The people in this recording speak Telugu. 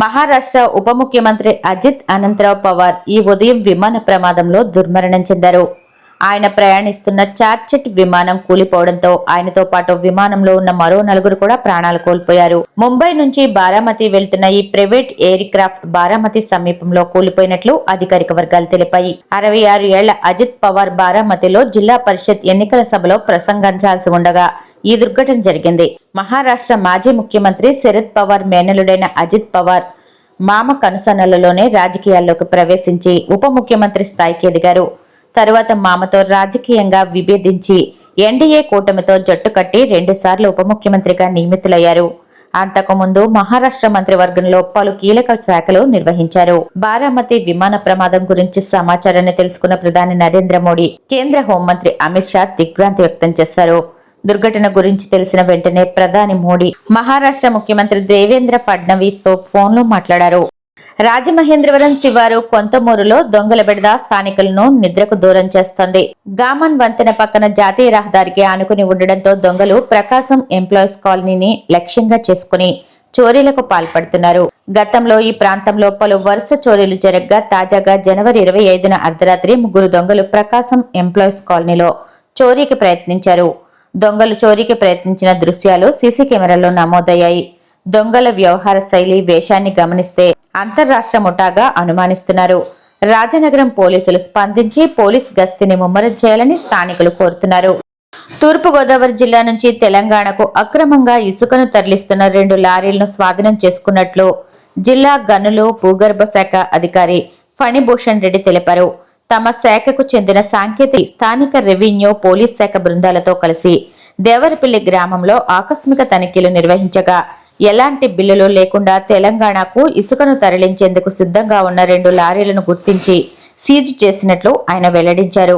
మహారాష్ట్ర ఉప ముఖ్యమంత్రి అజిత్ అనంతరావు పవార్ ఈ ఉదయం విమాన ప్రమాదంలో దుర్మరణం చెందారు. ఆయన ప్రయాణిస్తున్న చార్జెట్ విమానం కూలిపోవడంతో ఆయనతో పాటు విమానంలో ఉన్న మరో నలుగురు కూడా ప్రాణాలు కోల్పోయారు. ముంబై నుంచి బారామతి వెళ్తున్న ఈ ప్రైవేట్ ఎయిర్ క్రాఫ్ట్ బారామతి సమీపంలో కూలిపోయినట్లు అధికారిక వర్గాలు తెలిపాయి. 66 ఏళ్ల అజిత్ పవార్ బారామతిలో జిల్లా పరిషత్ ఎన్నికల సభలో ప్రసంగించాల్సి ఉండగా ఈ దుర్ఘటన జరిగింది. మహారాష్ట్ర మాజీ ముఖ్యమంత్రి శరద్ పవార్ మేనలుడైన అజిత్ పవార్ మామ కనుసన్నలలోనే రాజకీయాల్లోకి ప్రవేశించి ఉప ముఖ్యమంత్రి స్థాయికి ఎదిగారు. తరువాత మామతో రాజకీయంగా విభేదించి ఎన్డీఏ కూటమితో జట్టు కట్టి 2 సార్లు ఉప ముఖ్యమంత్రిగా నియమితులయ్యారు. అంతకుముందు మహారాష్ట్ర మంత్రివర్గంలో పలు కీలక శాఖలు నిర్వహించారు. బారామతి విమాన ప్రమాదం గురించి సమాచారాన్ని తెలుసుకున్న ప్రధాని నరేంద్ర మోడీ, కేంద్ర హోంమంత్రి అమిత్ షా దిగ్భ్రాంతి వ్యక్తం చేశారు. దుర్ఘటన గురించి తెలిసిన వెంటనే ప్రధాని మోడీ మహారాష్ట్ర ముఖ్యమంత్రి దేవేంద్ర ఫడ్నవీస్ తో ఫోన్లో మాట్లాడారు. రాజమహేంద్రవరం శివారు కొంతమూరులో దొంగల బెడద స్థానికులను నిద్రకు దూరం చేస్తోంది. గామన్ వంతెన పక్కన జాతీయ రహదారికి ఆనుకుని ఉండడంతో దొంగలు ప్రకాశం ఎంప్లాయీస్ కాలనీని లక్ష్యంగా చేసుకుని చోరీలకు పాల్పడుతున్నారు. గతంలో ఈ ప్రాంతంలో పలు వరుస చోరీలు జరగగా తాజాగా జనవరి 25న అర్ధరాత్రి 3 దొంగలు ప్రకాశం ఎంప్లాయీస్ కాలనీలో చోరీకి ప్రయత్నించారు. దొంగలు చోరీకి ప్రయత్నించిన దృశ్యాలు సీసీ కెమెరాల్లో నమోదయ్యాయి. దొంగల వ్యవహార శైలి, వేషాన్ని గమనిస్తే అంతర్రాష్ట్ర ముఠాగా అనుమానిస్తున్నారు. రాజనగరం పోలీసులు స్పందించి పోలీస్ గస్తీని ముమ్మరం చేయాలని స్థానికులు కోరుతున్నారు. తూర్పుగోదావరి జిల్లా నుంచి తెలంగాణకు అక్రమంగా ఇసుకను తరలిస్తున్న 2 లారీలను స్వాధీనం చేసుకున్నట్లు జిల్లా గనులు భూగర్భ శాఖ అధికారి ఫణిభూషణ్ రెడ్డి తెలిపారు. తమ శాఖకు చెందిన సాంకేతిక స్థానిక రెవెన్యూ పోలీస్ శాఖ బృందాలతో కలిసి దేవరపల్లి గ్రామంలో ఆకస్మిక తనిఖీలు నిర్వహించగా ఎలాంటి బిల్లులు లేకుండా తెలంగాణకు ఇసుకను తరలించేందుకు సిద్ధంగా ఉన్న 2 లారీలను గుర్తించి సీజ్ చేసినట్లు ఆయన వెల్లడించారు.